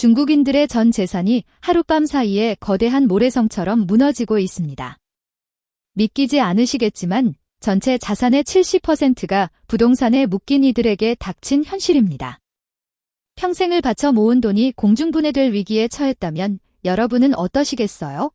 중국인들의 전 재산이 하룻밤 사이에 거대한 모래성처럼 무너지고 있습니다. 믿기지 않으시겠지만 전체 자산의 70%가 부동산에 묶인 이들에게 닥친 현실입니다. 평생을 바쳐 모은 돈이 공중분해될 위기에 처했다면 여러분은 어떠시겠어요?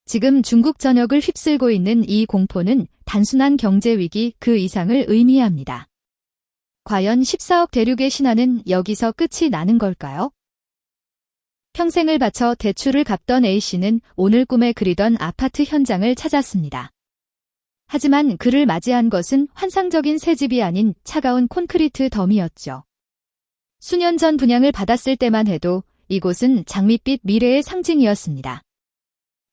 지금 중국 전역을 휩쓸고 있는 이 공포는 단순한 경제 위기 그 이상을 의미합니다. 과연 14억 대륙의 신화는 여기서 끝이 나는 걸까요? 평생을 바쳐 대출을 갚던 A씨는 오늘 꿈에 그리던 아파트 현장을 찾았습니다. 하지만 그를 맞이한 것은 환상적인 새 집이 아닌 차가운 콘크리트 덤이었죠. 수년 전 분양을 받았을 때만 해도 이곳은 장밋빛 미래의 상징이었습니다.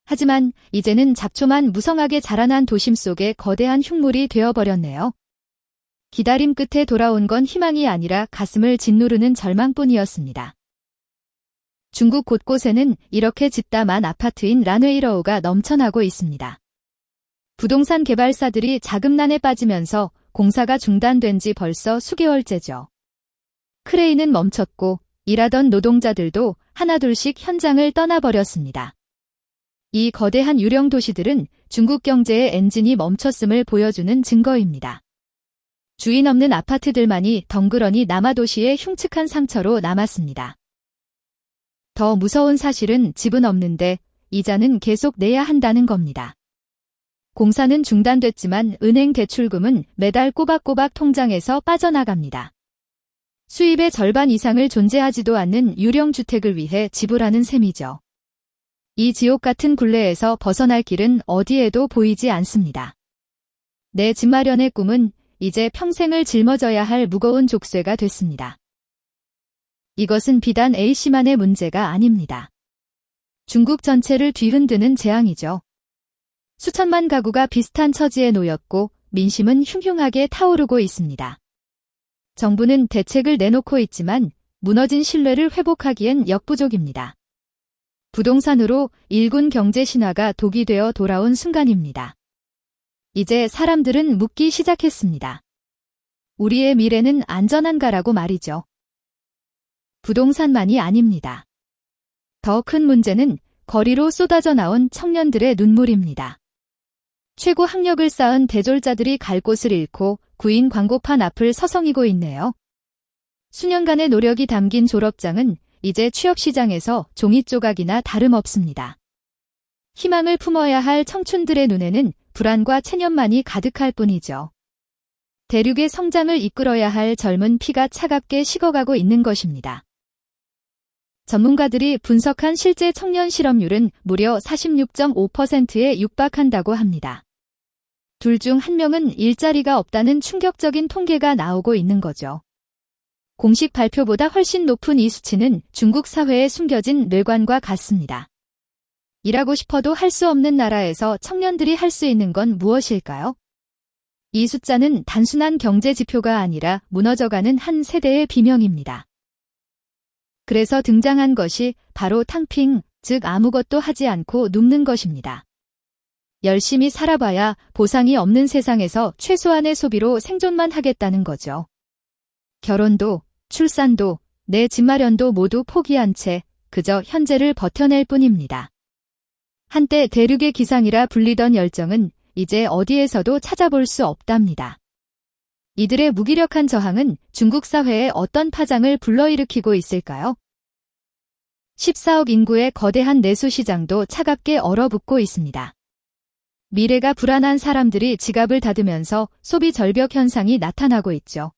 하지만 이제는 잡초만 무성하게 자라난 도심 속의 거대한 흉물이 되어버렸네요. 기다림 끝에 돌아온 건 희망이 아니라 가슴을 짓누르는 절망뿐이었습니다. 중국 곳곳에는 이렇게 짓다만 아파트인 란웨이러우가 넘쳐나고 있습니다. 부동산 개발사들이 자금난에 빠지면서 공사가 중단된 지 벌써 수개월째죠. 크레인은 멈췄고 일하던 노동자들도 하나둘씩 현장을 떠나버렸습니다. 이 거대한 유령 도시들은 중국 경제의 엔진이 멈췄음을 보여주는 증거입니다. 주인 없는 아파트들만이 덩그러니 남아도시의 흉측한 상처로 남았습니다. 더 무서운 사실은 집은 없는데 이자는 계속 내야 한다는 겁니다. 공사는 중단됐지만 은행 대출금은 매달 꼬박꼬박 통장에서 빠져나갑니다. 수입의 절반 이상을 존재하지도 않는 유령 주택을 위해 지불하는 셈이죠. 이 지옥 같은 굴레에서 벗어날 길은 어디에도 보이지 않습니다. 내 집 마련의 꿈은 이제 평생을 짊어져야 할 무거운 족쇄가 됐습니다. 이것은 비단 A씨만의 문제가 아닙니다. 중국 전체를 뒤흔드는 재앙이죠. 수천만 가구가 비슷한 처지에 놓였고 민심은 흉흉하게 타오르고 있습니다. 정부는 대책을 내놓고 있지만 무너진 신뢰를 회복하기엔 역부족입니다. 부동산으로 일군 경제 신화가 독이 되어 돌아온 순간입니다. 이제 사람들은 묻기 시작했습니다. 우리의 미래는 안전한가라고 말이죠. 부동산만이 아닙니다. 더 큰 문제는 거리로 쏟아져 나온 청년들의 눈물입니다. 최고 학력을 쌓은 대졸자들이 갈 곳을 잃고 구인 광고판 앞을 서성이고 있네요. 수년간의 노력이 담긴 졸업장은 이제 취업시장에서 종이 조각이나 다름없습니다. 희망을 품어야 할 청춘들의 눈에는 불안과 체념만이 가득할 뿐이죠. 대륙의 성장을 이끌어야 할 젊은 피가 차갑게 식어가고 있는 것입니다. 전문가들이 분석한 실제 청년 실업률은 무려 46.5%에 육박한다고 합니다. 둘 중 한 명은 일자리가 없다는 충격적인 통계가 나오고 있는 거죠. 공식 발표보다 훨씬 높은 이 수치는 중국 사회에 숨겨진 뇌관과 같습니다. 일하고 싶어도 할 수 없는 나라에서 청년들이 할 수 있는 건 무엇일까요? 이 숫자는 단순한 경제 지표가 아니라 무너져가는 한 세대의 비명입니다. 그래서 등장한 것이 바로 탕핑, 즉 아무것도 하지 않고 눕는 것입니다. 열심히 살아봐야 보상이 없는 세상에서 최소한의 소비로 생존만 하겠다는 거죠. 결혼도, 출산도, 내 집 마련도 모두 포기한 채 그저 현재를 버텨낼 뿐입니다. 한때 대륙의 기상이라 불리던 열정은 이제 어디에서도 찾아볼 수 없답니다. 이들의 무기력한 저항은 중국 사회에 어떤 파장을 불러일으키고 있을까요? 14억 인구의 거대한 내수 시장도 차갑게 얼어붙고 있습니다. 미래가 불안한 사람들이 지갑을 닫으면서 소비 절벽 현상이 나타나고 있죠.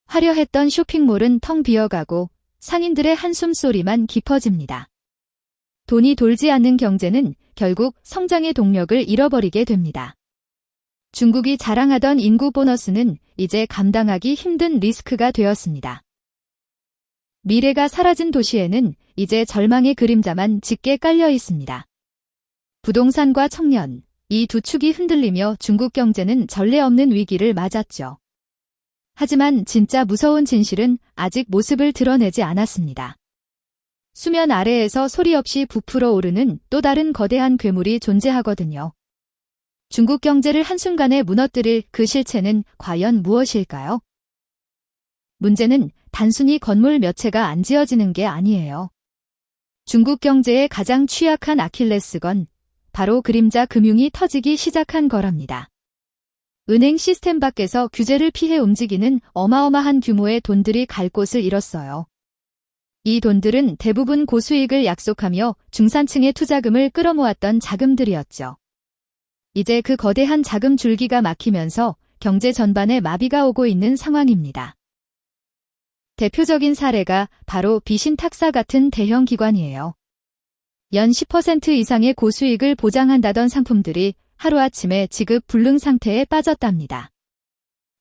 화려했던 쇼핑몰은 텅 비어가고 상인들의 한숨 소리만 깊어집니다. 돈이 돌지 않는 경제는 결국 성장의 동력을 잃어버리게 됩니다. 중국이 자랑하던 인구 보너스는 이제 감당하기 힘든 리스크가 되었습니다. 미래가 사라진 도시에는 이제 절망의 그림자만 짙게 깔려 있습니다. 부동산과 청년, 이 두 축이 흔들리며 중국 경제는 전례 없는 위기를 맞았죠. 하지만 진짜 무서운 진실은 아직 모습을 드러내지 않았습니다. 수면 아래에서 소리 없이 부풀어 오르는 또 다른 거대한 괴물이 존재하거든요. 중국 경제를 한순간에 무너뜨릴 그 실체는 과연 무엇일까요? 문제는 단순히 건물 몇 채가 안 지어지는 게 아니에요. 중국 경제의 가장 취약한 아킬레스건, 바로 그림자 금융이 터지기 시작한 거랍니다. 은행 시스템 밖에서 규제를 피해 움직이는 어마어마한 규모의 돈들이 갈 곳을 잃었어요. 이 돈들은 대부분 고수익을 약속하며 중산층의 투자금을 끌어모았던 자금들이었죠. 이제 그 거대한 자금 줄기가 막히면서 경제 전반에 마비가 오고 있는 상황입니다. 대표적인 사례가 바로 비신탁사 같은 대형 기관이에요. 연 10% 이상의 고수익을 보장한다던 상품들이 하루아침에 지급 불능 상태에 빠졌답니다.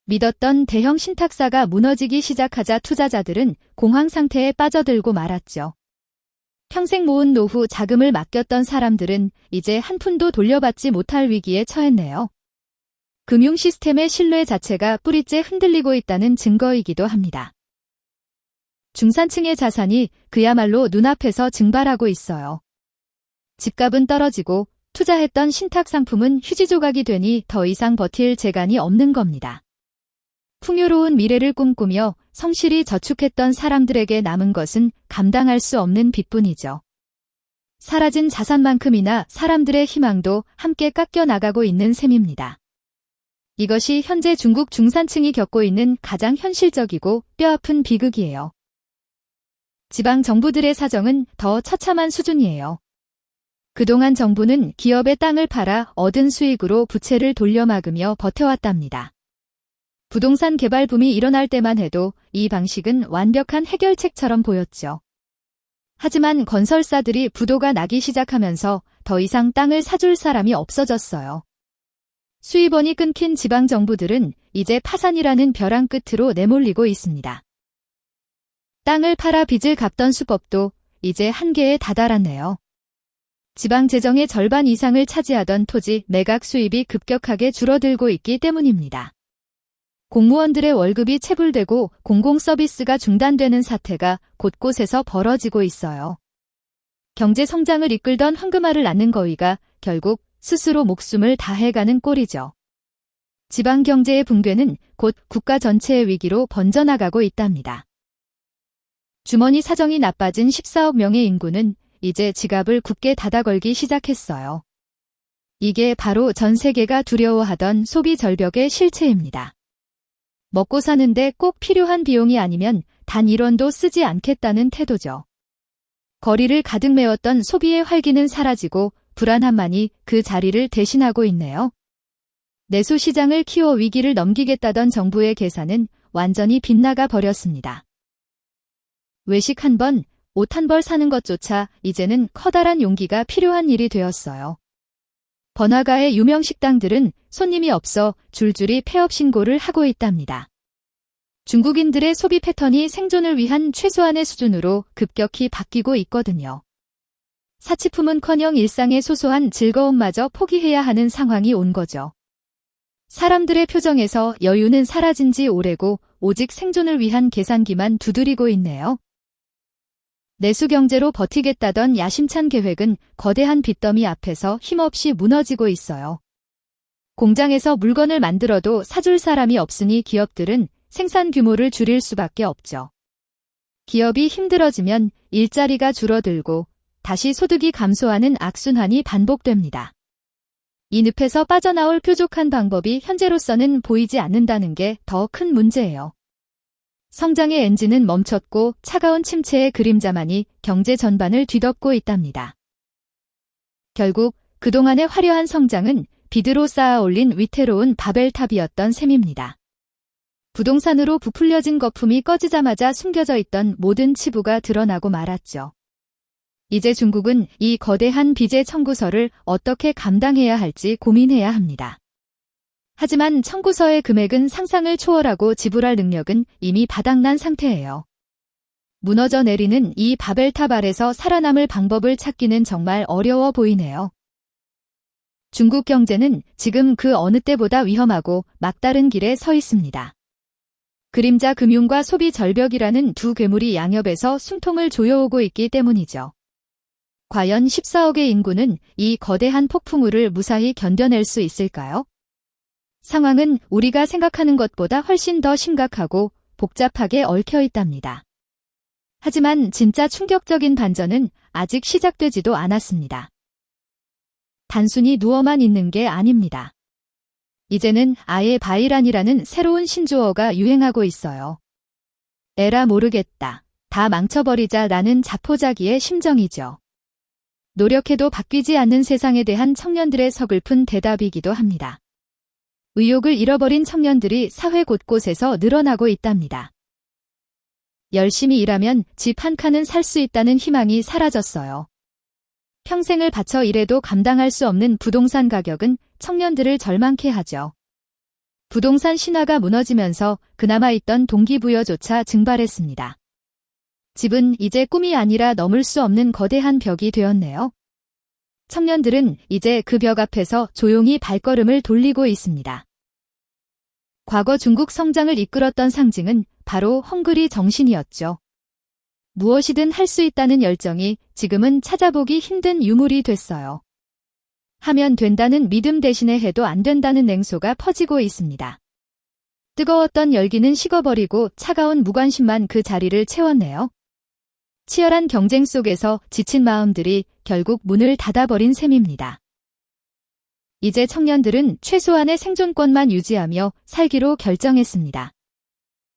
믿었던 대형 신탁사가 무너지기 시작하자 투자자들은 공황 상태에 빠져들고 말았죠. 평생 모은 노후 자금을 맡겼던 사람들은 이제 한 푼도 돌려받지 못할 위기에 처했네요. 금융 시스템의 신뢰 자체가 뿌리째 흔들리고 있다는 증거이기도 합니다. 중산층의 자산이 그야말로 눈앞에서 증발하고 있어요. 집값은 떨어지고 투자했던 신탁 상품은 휴지 조각이 되니 더 이상 버틸 재간이 없는 겁니다. 풍요로운 미래를 꿈꾸며 성실히 저축했던 사람들에게 남은 것은 감당할 수 없는 빚뿐이죠. 사라진 자산만큼이나 사람들의 희망도 함께 깎여 나가고 있는 셈입니다. 이것이 현재 중국 중산층이 겪고 있는 가장 현실적이고 뼈아픈 비극이에요. 지방 정부들의 사정은 더 처참한 수준이에요. 그동안 정부는 기업의 땅을 팔아 얻은 수익으로 부채를 돌려막으며 버텨왔답니다. 부동산 개발 붐이 일어날 때만 해도 이 방식은 완벽한 해결책처럼 보였죠. 하지만 건설사들이 부도가 나기 시작하면서 더 이상 땅을 사줄 사람이 없어졌어요. 수입원이 끊긴 지방 정부들은 이제 파산이라는 벼랑 끝으로 내몰리고 있습니다. 땅을 팔아 빚을 갚던 수법도 이제 한계에 다다랐네요. 지방 재정의 절반 이상을 차지하던 토지 매각 수입이 급격하게 줄어들고 있기 때문입니다. 공무원들의 월급이 체불되고 공공서비스가 중단되는 사태가 곳곳에서 벌어지고 있어요. 경제 성장을 이끌던 황금알을 낳는 거위가 결국 스스로 목숨을 다해가는 꼴이죠. 지방 경제의 붕괴는 곧 국가 전체의 위기로 번져나가고 있답니다. 주머니 사정이 나빠진 14억 명의 인구는 이제 지갑을 굳게 닫아걸기 시작했어요. 이게 바로 전 세계가 두려워하던 소비 절벽의 실체입니다. 먹고 사는데 꼭 필요한 비용이 아니면 단 1원도 쓰지 않겠다는 태도죠. 거리를 가득 메웠던 소비의 활기는 사라지고 불안함만이 그 자리를 대신하고 있네요. 내수 시장을 키워 위기를 넘기겠다던 정부의 계산은 완전히 빗나가 버렸습니다. 외식 한 번, 옷 한 벌 사는 것조차 이제는 커다란 용기가 필요한 일이 되었어요. 번화가의 유명 식당들은 손님이 없어 줄줄이 폐업 신고를 하고 있답니다. 중국인들의 소비 패턴이 생존을 위한 최소한의 수준으로 급격히 바뀌고 있거든요. 사치품은커녕 일상의 소소한 즐거움마저 포기해야 하는 상황이 온 거죠. 사람들의 표정에서 여유는 사라진 지 오래고 오직 생존을 위한 계산기만 두드리고 있네요. 내수 경제로 버티겠다던 야심찬 계획은 거대한 빚더미 앞에서 힘없이 무너지고 있어요. 공장에서 물건을 만들어도 사줄 사람이 없으니 기업들은 생산 규모를 줄일 수밖에 없죠. 기업이 힘들어지면 일자리가 줄어들고 다시 소득이 감소하는 악순환이 반복됩니다. 이 늪에서 빠져나올 뾰족한 방법이 현재로서는 보이지 않는다는 게 더 큰 문제예요. 성장의 엔진은 멈췄고 차가운 침체의 그림자만이 경제 전반을 뒤덮고 있답니다. 결국 그동안의 화려한 성장은 비드로 쌓아 올린 위태로운 바벨탑이었던 셈입니다. 부동산으로 부풀려진 거품이 꺼지자마자 숨겨져 있던 모든 치부가 드러나고 말았죠. 이제 중국은 이 거대한 빚의 청구서를 어떻게 감당해야 할지 고민해야 합니다. 하지만 청구서의 금액은 상상을 초월하고 지불할 능력은 이미 바닥난 상태예요. 무너져 내리는 이 바벨탑 아래서 살아남을 방법을 찾기는 정말 어려워 보이네요. 중국 경제는 지금 그 어느 때보다 위험하고 막다른 길에 서 있습니다. 그림자 금융과 소비 절벽이라는 두 괴물이 양옆에서 숨통을 조여오고 있기 때문이죠. 과연 14억의 인구는 이 거대한 폭풍우를 무사히 견뎌낼 수 있을까요? 상황은 우리가 생각하는 것보다 훨씬 더 심각하고 복잡하게 얽혀 있답니다. 하지만 진짜 충격적인 반전은 아직 시작되지도 않았습니다. 단순히 누워만 있는 게 아닙니다. 이제는 아예 바이란이라는 새로운 신조어가 유행하고 있어요. 에라 모르겠다. 다 망쳐버리자라는 자포자기의 심정이죠. 노력해도 바뀌지 않는 세상에 대한 청년들의 서글픈 대답이기도 합니다. 의욕을 잃어버린 청년들이 사회 곳곳에서 늘어나고 있답니다. 열심히 일하면 집 한 칸은 살 수 있다는 희망이 사라졌어요. 평생을 바쳐 일해도 감당할 수 없는 부동산 가격은 청년들을 절망케 하죠. 부동산 신화가 무너지면서 그나마 있던 동기부여조차 증발했습니다. 집은 이제 꿈이 아니라 넘을 수 없는 거대한 벽이 되었네요. 청년들은 이제 그 벽 앞에서 조용히 발걸음을 돌리고 있습니다. 과거 중국 성장을 이끌었던 상징은 바로 헝그리 정신이었죠. 무엇이든 할 수 있다는 열정이 지금은 찾아보기 힘든 유물이 됐어요. 하면 된다는 믿음 대신에 해도 안 된다는 냉소가 퍼지고 있습니다. 뜨거웠던 열기는 식어버리고 차가운 무관심만 그 자리를 채웠네요. 치열한 경쟁 속에서 지친 마음들이 결국 문을 닫아버린 셈입니다. 이제 청년들은 최소한의 생존권만 유지하며 살기로 결정했습니다.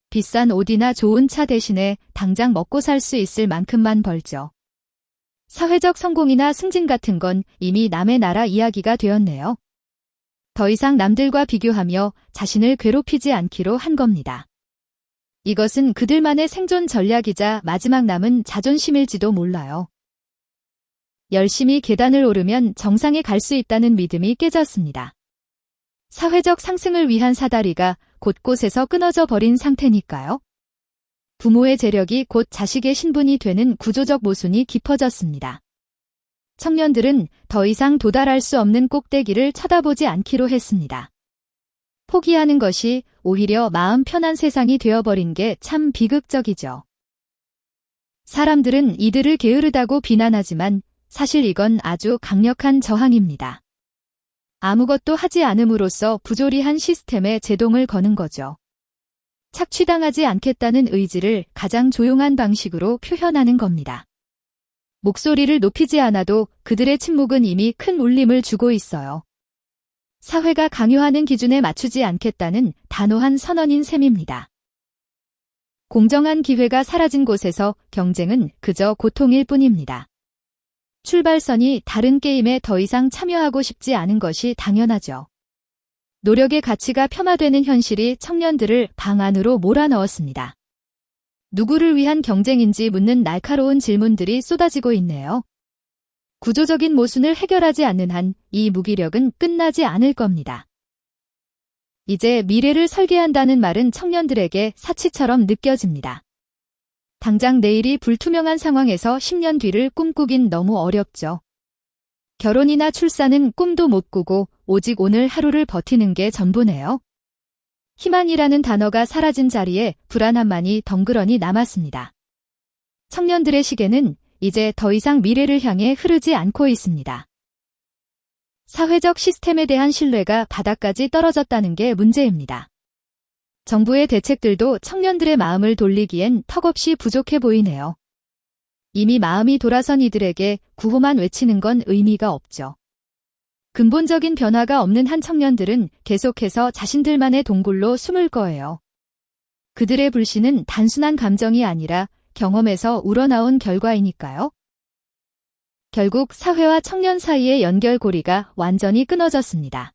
비싼 옷이나 좋은 차 대신에 당장 먹고 살 수 있을 만큼만 벌죠. 사회적 성공이나 승진 같은 건 이미 남의 나라 이야기가 되었네요. 더 이상 남들과 비교하며 자신을 괴롭히지 않기로 한 겁니다. 이것은 그들만의 생존 전략이자 마지막 남은 자존심일지도 몰라요. 열심히 계단을 오르면 정상에 갈 수 있다는 믿음이 깨졌습니다. 사회적 상승을 위한 사다리가 곳곳에서 끊어져 버린 상태니까요. 부모의 재력이 곧 자식의 신분이 되는 구조적 모순이 깊어졌습니다. 청년들은 더 이상 도달할 수 없는 꼭대기를 쳐다보지 않기로 했습니다. 포기하는 것이 오히려 마음 편한 세상이 되어버린 게 참 비극적이죠. 사람들은 이들을 게으르다고 비난하지만 사실 이건 아주 강력한 저항입니다. 아무것도 하지 않음으로써 부조리한 시스템에 제동을 거는 거죠. 착취당하지 않겠다는 의지를 가장 조용한 방식으로 표현하는 겁니다. 목소리를 높이지 않아도 그들의 침묵은 이미 큰 울림을 주고 있어요. 사회가 강요하는 기준에 맞추지 않겠다는 단호한 선언인 셈입니다. 공정한 기회가 사라진 곳에서 경쟁은 그저 고통일 뿐입니다. 출발선이 다른 게임에 더 이상 참여하고 싶지 않은 것이 당연하죠. 노력의 가치가 폄하되는 현실이 청년들을 방 안으로 몰아넣었습니다. 누구를 위한 경쟁인지 묻는 날카로운 질문들이 쏟아지고 있네요. 구조적인 모순을 해결하지 않는 한 이 무기력은 끝나지 않을 겁니다. 이제 미래를 설계한다는 말은 청년들에게 사치처럼 느껴집니다. 당장 내일이 불투명한 상황에서 10년 뒤를 꿈꾸긴 너무 어렵죠. 결혼이나 출산은 꿈도 못 꾸고 오직 오늘 하루를 버티는 게 전부네요. 희망이라는 단어가 사라진 자리에 불안함만이 덩그러니 남았습니다. 청년들의 시계는 이제 더 이상 미래를 향해 흐르지 않고 있습니다. 사회적 시스템에 대한 신뢰가 바닥까지 떨어졌다는 게 문제입니다. 정부의 대책들도 청년들의 마음을 돌리기엔 턱없이 부족해 보이네요. 이미 마음이 돌아선 이들에게 구호만 외치는 건 의미가 없죠. 근본적인 변화가 없는 한 청년들은 계속해서 자신들만의 동굴로 숨을 거예요. 그들의 불신은 단순한 감정이 아니라 경험에서 우러나온 결과이니까요. 결국 사회와 청년 사이의 연결고리가 완전히 끊어졌습니다.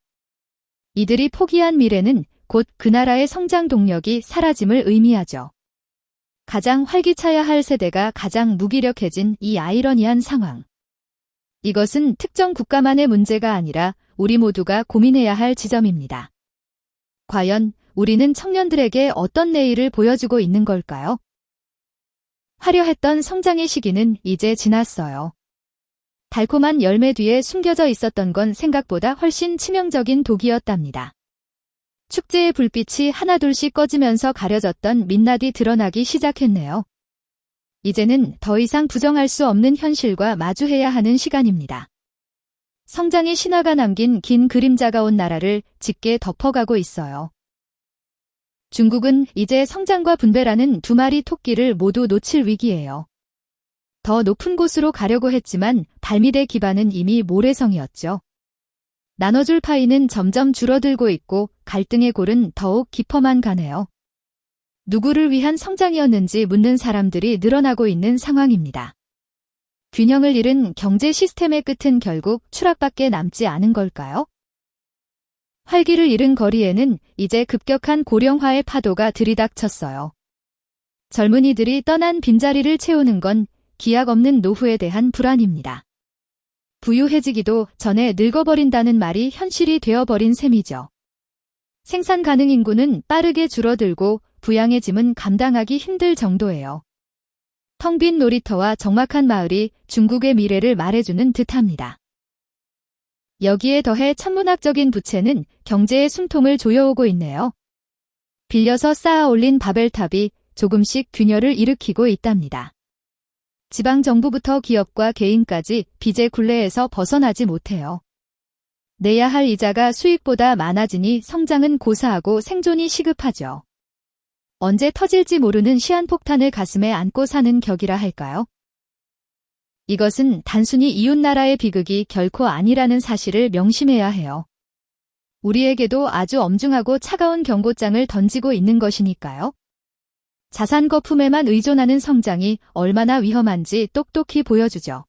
이들이 포기한 미래는 곧 그 나라의 성장 동력이 사라짐을 의미하죠. 가장 활기차야 할 세대가 가장 무기력해진 이 아이러니한 상황. 이것은 특정 국가만의 문제가 아니라 우리 모두가 고민해야 할 지점입니다. 과연 우리는 청년들에게 어떤 내일을 보여주고 있는 걸까요? 화려했던 성장의 시기는 이제 지났어요. 달콤한 열매 뒤에 숨겨져 있었던 건 생각보다 훨씬 치명적인 독이었답니다. 축제의 불빛이 하나둘씩 꺼지면서 가려졌던 민낯이 드러나기 시작했네요. 이제는 더 이상 부정할 수 없는 현실과 마주해야 하는 시간입니다. 성장의 신화가 남긴 긴 그림자가 온 나라를 짙게 덮어가고 있어요. 중국은 이제 성장과 분배라는 두 마리 토끼를 모두 놓칠 위기예요. 더 높은 곳으로 가려고 했지만 발밑의 기반은 이미 모래성이었죠. 나눠줄 파이는 점점 줄어들고 있고 갈등의 골은 더욱 깊어만 가네요. 누구를 위한 성장이었는지 묻는 사람들이 늘어나고 있는 상황입니다. 균형을 잃은 경제 시스템의 끝은 결국 추락밖에 남지 않은 걸까요? 활기를 잃은 거리에는 이제 급격한 고령화의 파도가 들이닥쳤어요. 젊은이들이 떠난 빈자리를 채우는 건 기약 없는 노후에 대한 불안입니다. 부유해지기도 전에 늙어버린다는 말이 현실이 되어버린 셈이죠. 생산 가능 인구는 빠르게 줄어들고 부양의 짐은 감당하기 힘들 정도예요. 텅 빈 놀이터와 적막한 마을이 중국의 미래를 말해주는 듯합니다. 여기에 더해 천문학적인 부채는 경제의 숨통을 조여오고 있네요. 빌려서 쌓아 올린 바벨탑이 조금씩 균열을 일으키고 있답니다. 지방정부부터 기업과 개인까지 빚의 굴레에서 벗어나지 못해요. 내야 할 이자가 수익보다 많아지니 성장은 고사하고 생존이 시급하죠. 언제 터질지 모르는 시한폭탄을 가슴에 안고 사는 격이라 할까요? 이것은 단순히 이웃나라의 비극이 결코 아니라는 사실을 명심해야 해요. 우리에게도 아주 엄중하고 차가운 경고장을 던지고 있는 것이니까요. 자산 거품에만 의존하는 성장이 얼마나 위험한지 똑똑히 보여주죠.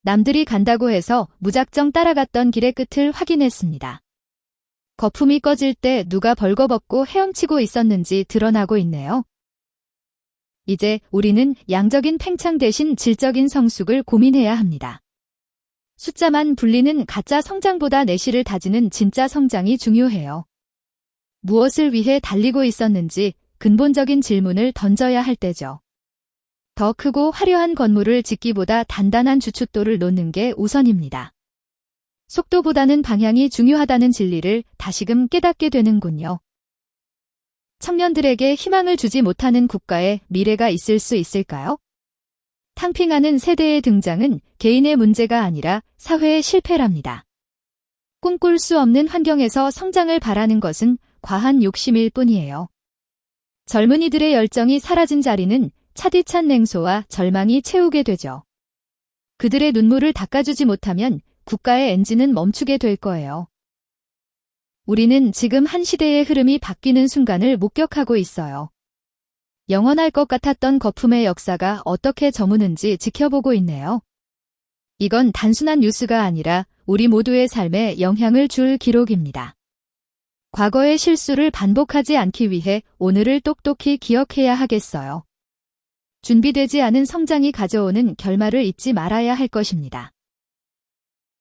남들이 간다고 해서 무작정 따라갔던 길의 끝을 확인했습니다. 거품이 꺼질 때 누가 벌거벗고 헤엄치고 있었는지 드러나고 있네요. 이제 우리는 양적인 팽창 대신 질적인 성숙을 고민해야 합니다. 숫자만 불리는 가짜 성장보다 내실을 다지는 진짜 성장이 중요해요. 무엇을 위해 달리고 있었는지 근본적인 질문을 던져야 할 때죠. 더 크고 화려한 건물을 짓기보다 단단한 주춧돌을 놓는 게 우선입니다. 속도보다는 방향이 중요하다는 진리를 다시금 깨닫게 되는군요. 청년들에게 희망을 주지 못하는 국가에 미래가 있을 수 있을까요? 탕핑하는 세대의 등장은 개인의 문제가 아니라 사회의 실패랍니다. 꿈꿀 수 없는 환경에서 성장을 바라는 것은 과한 욕심일 뿐이에요. 젊은이들의 열정이 사라진 자리는 차디찬 냉소와 절망이 채우게 되죠. 그들의 눈물을 닦아주지 못하면 국가의 엔진은 멈추게 될 거예요. 우리는 지금 한 시대의 흐름이 바뀌는 순간을 목격하고 있어요. 영원할 것 같았던 거품의 역사가 어떻게 저무는지 지켜보고 있네요. 이건 단순한 뉴스가 아니라 우리 모두의 삶에 영향을 줄 기록입니다. 과거의 실수를 반복하지 않기 위해 오늘을 똑똑히 기억해야 하겠어요. 준비되지 않은 성장이 가져오는 결말을 잊지 말아야 할 것입니다.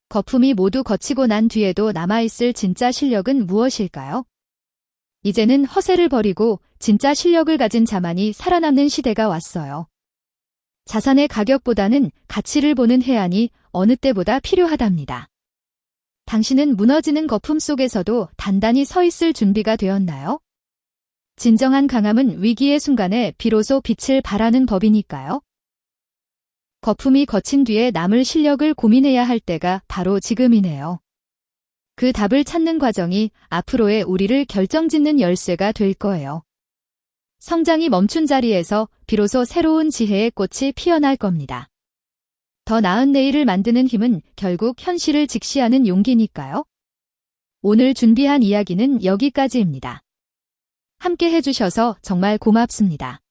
거품이 모두 거치고 난 뒤에도 남아있을 진짜 실력은 무엇일까요? 이제는 허세를 버리고 진짜 실력을 가진 자만이 살아남는 시대가 왔어요. 자산의 가격보다는 가치를 보는 해안이 어느 때보다 필요하답니다. 당신은 무너지는 거품 속에서도 단단히 서 있을 준비가 되었나요? 진정한 강함은 위기의 순간에 비로소 빛을 발하는 법이니까요. 거품이 거친 뒤에 남을 실력을 고민해야 할 때가 바로 지금이네요. 그 답을 찾는 과정이 앞으로의 우리를 결정짓는 열쇠가 될 거예요. 성장이 멈춘 자리에서 비로소 새로운 지혜의 꽃이 피어날 겁니다. 더 나은 내일을 만드는 힘은 결국 현실을 직시하는 용기니까요. 오늘 준비한 이야기는 여기까지입니다. 함께 해주셔서 정말 고맙습니다.